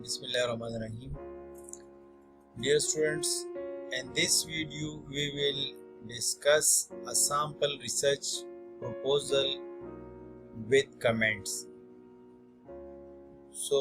Bismillahirrahmanirrahim. Dear students, in this video we will discuss a sample research proposal with comments. So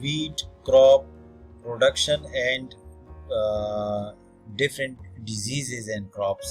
wheat crop production and different diseases and crops,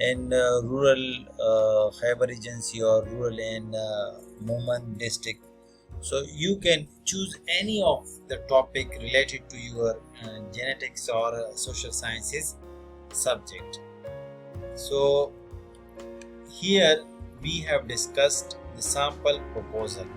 in rural Khyber Regency or rural in Mohmand district. So you can choose any of the topic related to your genetics or social sciences subject. So here we have discussed the sample proposal.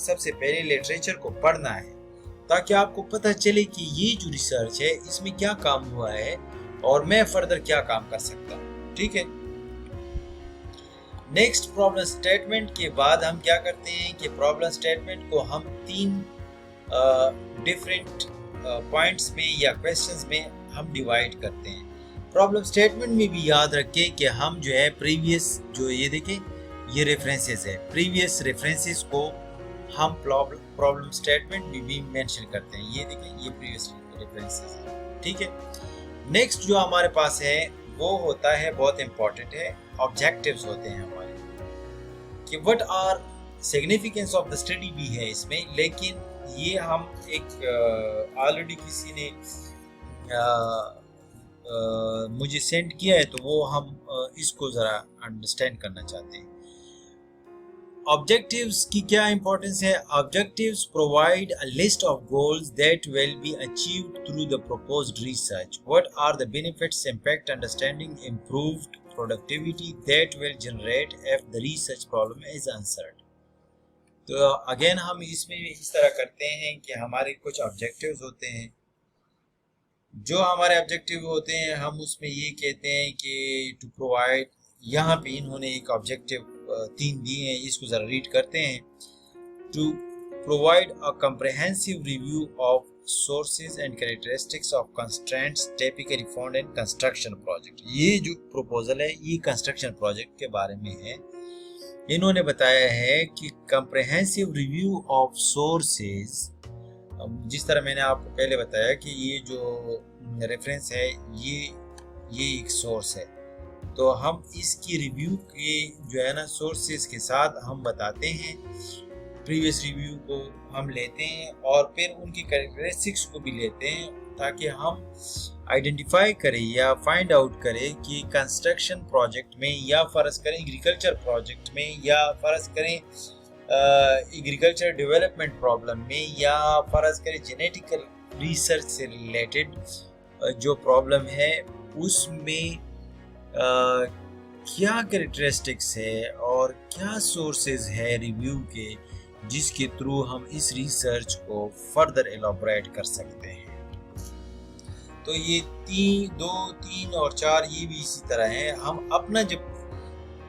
سب سے پہلے literature کو پڑھنا ہے تاکہ آپ کو پتہ چلے کہ یہ جو ریسرچ ہے اس میں کیا کام ہوا ہے اور میں فردر کیا کام کر سکتا ہوں. ٹھیک ہے. نیکسٹ پرابلم سٹیٹمنٹ کے بعد ہم کیا کرتے ہیں کہ پرابلم سٹیٹمنٹ کو ہم 3 ڈیفرنٹ پوائنٹس میں یا کویسچنز میں ہم ڈیوائیڈ کرتے ہیں. پرابلم سٹیٹمنٹ میں بھی یاد رکھیں کہ ہم جو ہے پریویس جو یہ دیکھیں یہ ریفرنسز ہے, پریویس ریفرنسز کو ہم پرابلم سٹیٹمنٹ میں بھی مینشن کرتے ہیں. یہ دیکھیں یہ پریویس ریفرنسز ہے. ٹھیک ہے. نیکسٹ جو ہمارے پاس ہے وہ ہوتا ہے, بہت امپورٹنٹ ہے, آبجیکٹیوز ہوتے ہیں ہمارے کہ what are significance of the study بھی ہے اس میں, لیکن یہ ہم ایک آلریڈی کسی نے مجھے سینڈ کیا ہے تو وہ ہم اس کو ذرا انڈرسٹینڈ کرنا چاہتے ہیں. آبجیکٹیوز کی کیا امپورٹنس ہے؟ Objectives provide a list of goals that will be achieved through the proposed research. What are the benefits, impact, understanding, improved productivity that will generate if the research problem is answered. تو again ہم اس میں اس طرح کرتے ہیں کہ ہمارے کچھ objectives ہوتے ہیں. جو ہمارے آبجیکٹیو ہوتے ہیں ہم اس میں یہ کہتے ہیں کہ ٹو پرووائڈ, یہاں پہ انہوں نے ایک آبجیکٹیو 3 دیے ہیں, اس کو ذرا ریڈ کرتے ہیں. To provide a comprehensive review of sources and characteristics of constraints typically found in construction project. یہ جو پروپوزل ہے یہ کنسٹرکشن پروجیکٹ کے بارے میں ہے. انہوں نے بتایا ہے کہ comprehensive review of sources, جس طرح میں نے آپ کو پہلے بتایا کہ یہ جو ریفرنس ہے یہ ایک سورس ہے, تو ہم اس کی ریویو کے جو ہے نا سورسز کے ساتھ ہم بتاتے ہیں, پریویس ریویو کو ہم لیتے ہیں اور پھر ان کی کریکٹرسٹکس کو بھی لیتے ہیں تاکہ ہم آئیڈینٹیفائی کریں یا فائنڈ آؤٹ کریں کہ کنسٹرکشن پروجیکٹ میں یا فرض کریں ایگریکلچر پروجیکٹ میں یا فرض کریں ایگریکلچر ڈیولپمنٹ پرابلم میں یا فرض کریں جینیٹیکل ریسرچ سے ریلیٹڈ جو پرابلم ہے اس میں کیا کریکٹرسٹکس ہے اور کیا سورسز ہے ریویو کے جس کے تھرو ہم اس ریسرچ کو فردر ایلابریٹ کر سکتے ہیں. تو یہ 2, 3 اور 4 یہ بھی اسی طرح ہیں. ہم اپنا جب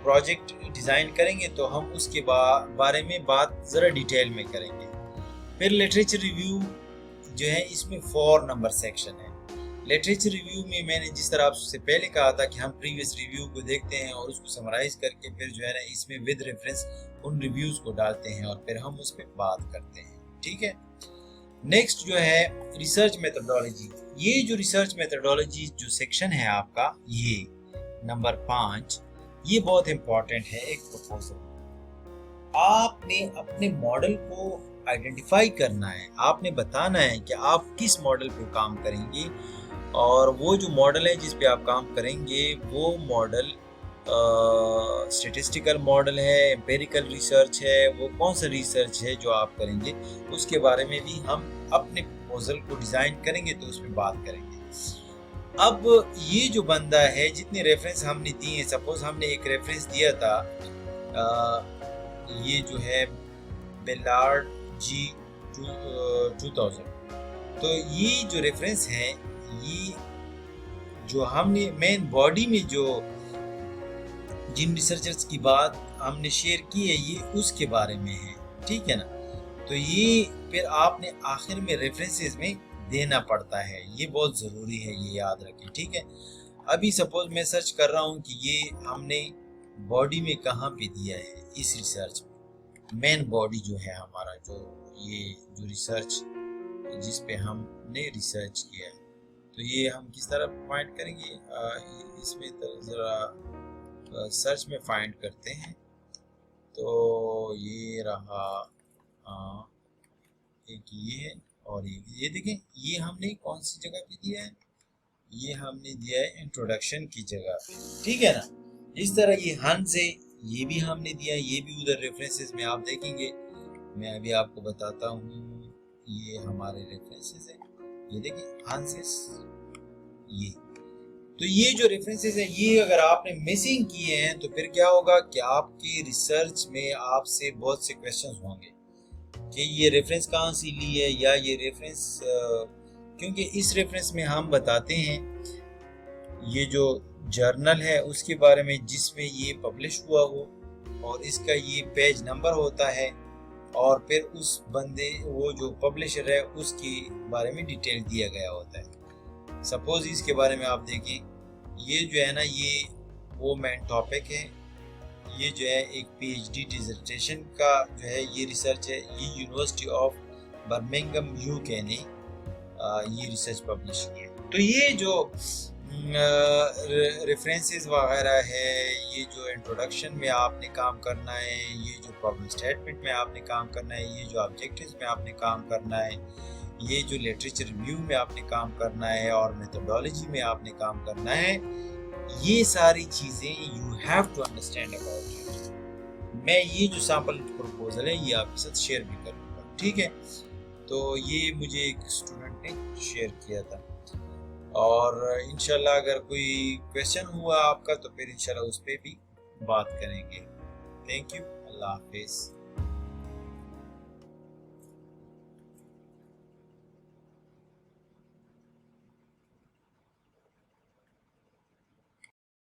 پروجیکٹ ڈیزائن کریں گے تو ہم اس کے بارے میں بات ذرا ڈیٹیل میں کریں گے. پھر لٹریچر ریویو جو ہے اس میں 4 نمبر سیکشن ہے. لٹریچر ریویو میں نے جس طرح آپ سے پہلے کہا تھا کہ ہم پریویس ریویو کو دیکھتے ہیں اور اس کو سمرائز کر کے پھر جو ہے نا اس میں ود ریفرنس ان ریویوز کو ڈالتے ہیں اور پھر ہم اس پہ بات کرتے ہیں. ٹھیک ہے. نیکسٹ جو ہے ریسرچ میتھڈولوجی. یہ جو ریسرچ میتھڈولوجی جو سیکشن ہے آپ کا یہ نمبر 5 یہ بہت امپورٹنٹ ہے. ایک پروپوزل آپ نے اپنے ماڈل کو آئیڈینٹیفائی کرنا ہے, آپ نے بتانا ہے کہ آپ کس ماڈل پہ کام کریں گے اور وہ جو ماڈل ہے جس پہ آپ کام کریں گے وہ ماڈل اسٹیٹسٹیکل ماڈل ہے, امپیریکل ریسرچ ہے, وہ کون سا ریسرچ ہے جو آپ کریں گے اس کے بارے میں بھی ہم اپنے پروپوزل کو ڈیزائن کریں گے تو اس میں بات کریں گے. اب یہ جو بندہ ہے جتنے ریفرنس ہم نے دیے ہیں, سپوز ہم نے ایک ریفرنس دیا تھا یہ جو ہے بیلارڈ جی 2000, تو یہ جو ریفرنس ہے یہ جو ہم نے مین باڈی میں جو جن ریسرچرز کی بات ہم نے شیئر کی ہے یہ اس کے بارے میں ہے. ٹھیک ہے نا. تو یہ پھر آپ نے آخر میں ریفرنسز میں دینا پڑتا ہے, یہ بہت ضروری ہے, یہ یاد رکھیں. ٹھیک ہے. ابھی سپوز میں سرچ کر رہا ہوں کہ یہ ہم نے باڈی میں کہاں پہ دیا ہے اس ریسرچ میں, مین باڈی جو ہے ہمارا یہ جو ریسرچ جس پہ ہم نے ریسرچ کیا ہے, تو یہ ہم کس طرح فائنڈ کریں گے, اس میں ذرا سرچ میں فائنڈ کرتے ہیں. تو یہ رہا ایک یہ ہے اور یہ دیکھیں یہ ہم نے کون سی جگہ پہ دیا ہے, یہ ہم نے دیا ہے انٹروڈکشن کی جگہ پہ. ٹھیک ہے نا. اس طرح یہ ہنز ہے, یہ بھی ہم نے دیا, یہ بھی ادھر ریفرنسز میں آپ دیکھیں گے. میں ابھی آپ کو بتاتا ہوں, یہ ہمارے ریفرنسز ہیں, یہ دیکھیں ہنسز. یہ تو یہ جو ریفرنسز ہیں یہ اگر آپ نے مسنگ کیے ہیں تو پھر کیا ہوگا کہ آپ کی ریسرچ میں آپ سے بہت سے کویسچنز ہوں گے. کہ یہ ریفرنس کہاں سے لی ہے، یا یہ ریفرنس کیونکہ اس ریفرنس میں ہم بتاتے ہیں یہ جو جرنل ہے اس کے بارے میں جس میں یہ پبلش ہوا ہو، اور اس کا یہ پیج نمبر ہوتا ہے، اور پھر اس بندے وہ جو پبلشر ہے اس کے بارے میں ڈیٹیل دیا گیا ہوتا ہے۔ سپوز اس کے بارے میں آپ دیکھیں، یہ جو ہے نا یہ وہ مین ٹاپک ہے، یہ جو ہے ایک پی ایچ ڈی ڈیزرٹیشن کا جو ہے یہ ریسرچ ہے، یہ یونیورسٹی آف برمنگھم UK نے یہ ریسرچ پبلش کی ہے۔ تو یہ جو ریفرنسز وغیرہ ہے، یہ جو انٹروڈکشن میں آپ نے کام کرنا ہے، یہ جو پرابلم اسٹیٹمنٹ میں آپ نے کام کرنا ہے، یہ جو آبجیکٹیوز میں آپ نے کام کرنا ہے، یہ جو لٹریچر ریویو میں آپ نے کام کرنا ہے، اور میتھڈالوجی میں آپ نے کام کرنا ہے، یہ ساری چیزیں you have to understand about it. میں یہ جو سیمپل پروپوزل ہے یہ آپ کے ساتھ شیئر بھی کروں گا، ٹھیک ہے؟ تو یہ مجھے ایک اسٹوڈنٹ نے شیئر کیا تھا، اور انشاءاللہ اگر کوئی کویسچن ہوا آپ کا تو پھر انشاءاللہ اس پہ بھی بات کریں گے۔ تھینک یو، اللہ حافظ۔